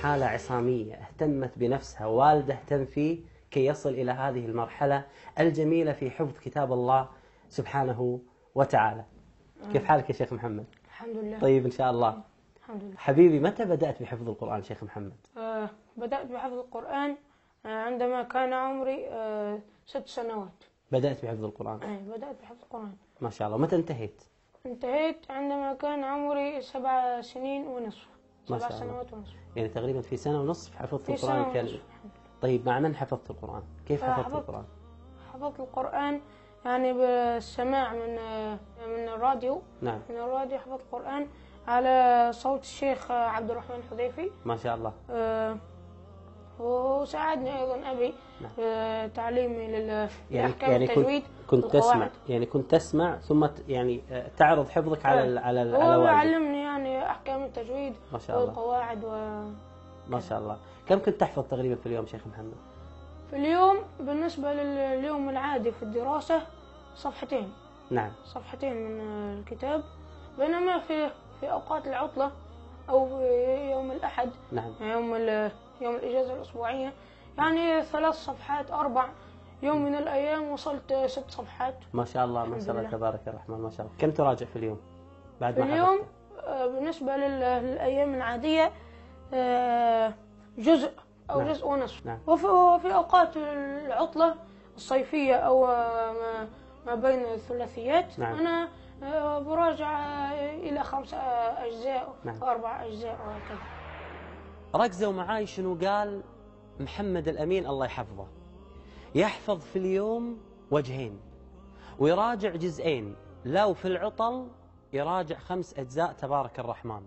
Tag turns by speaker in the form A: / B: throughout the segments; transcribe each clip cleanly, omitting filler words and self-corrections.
A: حالة عصامية اهتمت بنفسها، والده اهتم فيه كي يصل إلى هذه المرحلة الجميلة في حفظ كتاب الله سبحانه وتعالى. كيف حالك يا شيخ محمد؟
B: الحمد لله.
A: طيب إن شاء الله.
B: الحمد لله.
A: حبيبي، متى بدأت بحفظ القرآن شيخ محمد؟
B: بدأت بحفظ القرآن عندما كان عمري 6 سنوات.
A: بدأت بحفظ القرآن؟
B: بدأت بحفظ القرآن.
A: ما شاء الله. متى انتهيت؟
B: انتهيت عندما كان عمري 7 سنين ونصف.
A: ما
B: 7
A: شاء الله.
B: سنوات ونصف.
A: يعني تقريبا في سنة ونصف حفظت
B: في
A: القرآن
B: سنة
A: الكريم. طيب مع من حفظت القرآن؟ كيف حفظت القرآن؟
B: حفظت القرآن يعني بالسماع من الراديو.
A: نعم.
B: من الراديو حفظت القرآن على صوت الشيخ عبد الرحمن الحذيفي.
A: ما شاء الله.
B: وساعدني أيضا أبي تعليمي لأحكام التجويد.
A: كنت تسمع ثم تعرض حفظك على
B: هو علمني يعني أحكام التجويد
A: ما شاء الله
B: والقواعد
A: ما شاء الله. كم كنت تحفظ تقريبا في اليوم شيخ محمد؟
B: في اليوم بالنسبة لليوم العادي في الدراسة صفحتين.
A: نعم.
B: صفحتين من الكتاب. بينما في أوقات العطلة أو في يوم الأحد.
A: نعم.
B: يوم الإجازة الأسبوعية يعني 3 صفحات 4. يوم من الأيام وصلت 6 صفحات.
A: ما شاء الله ما شاء الله تبارك الرحمن ما شاء الله. كم تراجع في اليوم بعد ما
B: في اليوم بالنسبة للأيام العادية جزء أو
A: نعم.
B: جزء ونصف.
A: نعم.
B: وفي أوقات العطلة الصيفية أو ما بين الثلاثيات.
A: نعم.
B: أنا براجع إلى 5 أجزاء.
A: نعم.
B: 4 أجزاء وهكذا.
A: ركزوا معاي شنو قال محمد الأمين الله يحفظه. يحفظ في اليوم وجهين ويراجع جزئين، لو في العطل يراجع 5 أجزاء تبارك الرحمن.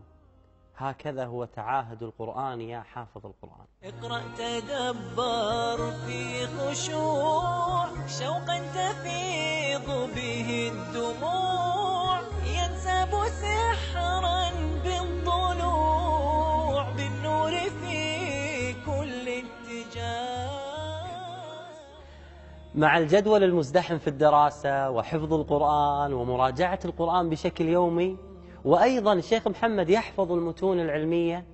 A: هكذا هو تعاهد القرآن يا حافظ القرآن.
C: اقرأ تدبر في خشوع شوقا تفيض به الدموع ينسب سحرا بالضلوع بالنور في كل اتجاه.
A: مع الجدول المزدحم في الدراسة وحفظ القرآن ومراجعة القرآن بشكل يومي، وأيضا الشيخ محمد يحفظ المتون العلمية،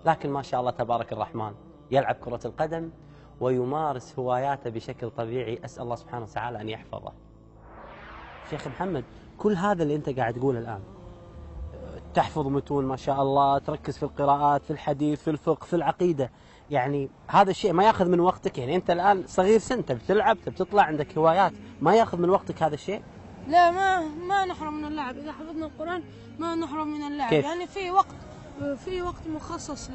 A: لكن ما شاء الله تبارك الرحمن يلعب كرة القدم ويمارس هواياته بشكل طبيعي. أسأل الله سبحانه وتعالى أن يحفظه. شيخ محمد، كل هذا اللي أنت قاعد تقوله الآن، تحفظ متون ما شاء الله، تركز في القراءات، في الحديث، في الفقه، في العقيدة، يعني هذا الشيء ما ياخذ من وقتك؟ يعني أنت الآن صغير سن، بتلعب بتطلع عندك هوايات، ما ياخذ من وقتك هذا الشيء؟
B: لا، ما نحرم من اللعب. إذا حفظنا القرآن ما نحرم من اللعب.
A: كيف؟
B: يعني في وقت مخصص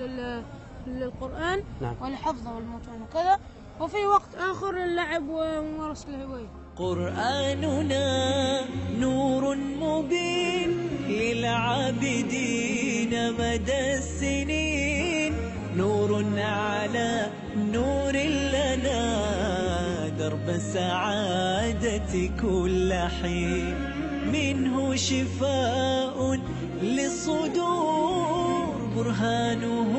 B: للقرآن. نعم. ولحفظه والمتون وكذا، وفي وقت آخر للعب وممارسة الهواية.
C: قرآننا نور مبين للعابدين مدى السنين، نور على نور لنا درب السعادة كل حين، منه شفاء للصدور برهانه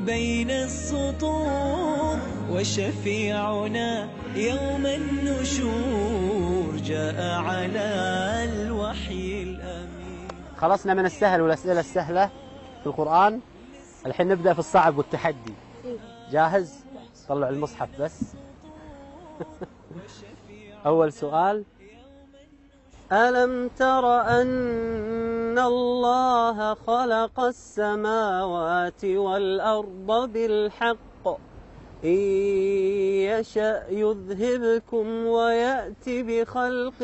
C: بين السطور، وشفيعنا يوم النشور جاء على الوحي الأمين.
A: خلصنا من السهل والأسئلة السهلة في القرآن، الحين نبدأ في الصعب والتحدي. جاهز؟ طلع المصحف بس. أول سؤال: ألم تر أن الله خلق السماوات والأرض بالحق إن يشأ يذهبكم ويأتي بخلق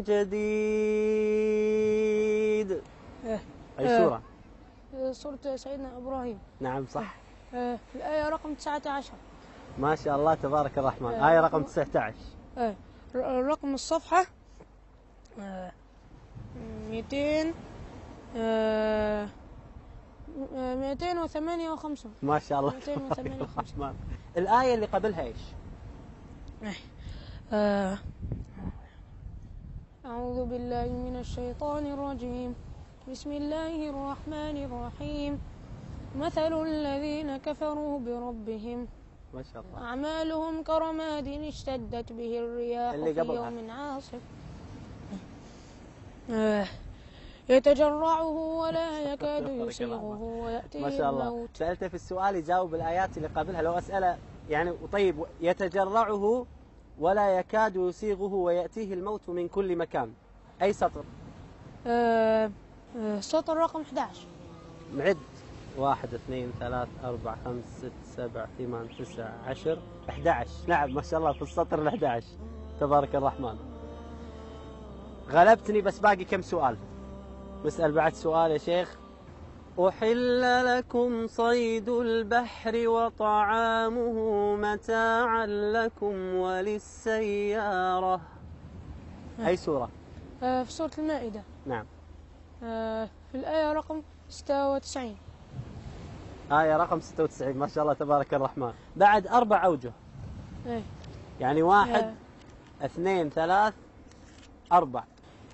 A: جديد؟ أي سورة؟
B: سورة سيدنا إبراهيم.
A: نعم صح.
B: الآية رقم 19.
A: ما شاء الله تبارك الرحمن. آية رقم 19.
B: رقم الصفحة 258.
A: ما شاء الله.
B: 258.
A: الآية اللي قبلها إيش؟
B: أعوذ بالله من الشيطان الرجيم. بسم الله الرحمن الرحيم. مثل الذين كفروا بربهم
A: ما شاء الله
B: أعمالهم كرماد اشتدت به الرياح في يوم عاصف يتجرعه ولا يكاد يسيغه ويأتيه
A: ما شاء الله
B: الموت.
A: سألته في السؤال يجاوب الآيات اللي قبلها. لو أسأله يعني طيب يتجرعه ولا يكاد يسيغه ويأتيه الموت من كل مكان، أي سطر؟
B: سطر رقم 11.
A: نعد 1 2 3 4 5 6 7 8 9 10 11. نعم ما شاء الله في السطر 11. تبارك الرحمن. غلبتني بس باقي كم سؤال؟ نسأل بعد سؤال يا شيخ. أحل لكم صيد البحر وطعامه متاعا لكم وللسيارة. أي سورة؟
B: في سورة المائدة.
A: نعم.
B: في الآية رقم 96.
A: آية رقم 96. ما شاء الله تبارك الرحمن. بعد 4 أوجه. يعني 1 2 3 4.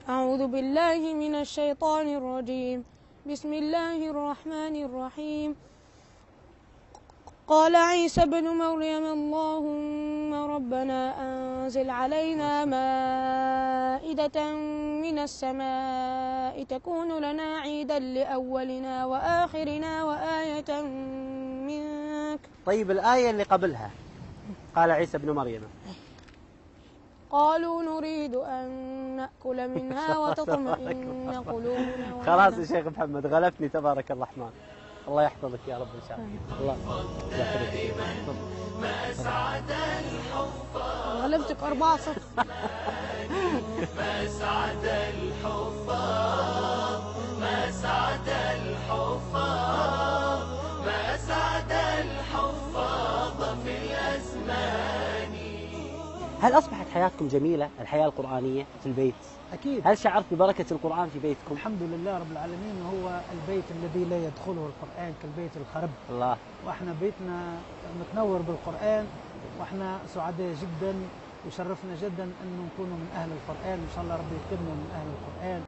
B: أعوذ بالله من الشيطان الرجيم. بسم الله الرحمن الرحيم. قال عيسى ابن مريم اللهم ربنا أنزل علينا مائدة من السماء تكون لنا عيدا لأولنا وآخرنا وآية منك.
A: طيب الآية اللي قبلها قال عيسى ابن مريم
B: قالوا نريد أن نأكل منها وتطمئن قلوبنا.
A: خلاص يا شيخ محمد غلبتني تبارك الرحمن. الله يحفظك يا رب إن شاء الله. الله
C: ما أسعد الحفاظ.
B: غلبتك 4-0.
C: ما أسعد الحفاظ. ما أسعد الحفاظ. ما أسعد الحفاظ في الأزمان.
A: هل أصبحت حياتكم جميلة الحياة القرآنية في البيت؟
D: أكيد.
A: هل شعرت ببركة القرآن في بيتكم؟
D: الحمد لله رب العالمين. هو البيت الذي لا يدخله القرآن كالبيت الخرب.
A: الله.
D: وإحنا بيتنا متنور بالقرآن، وإحنا سعداء جدا وشرفنا جدا أن نكون من أهل القرآن. إن شاء الله ربي يكرمنا من أهل القرآن.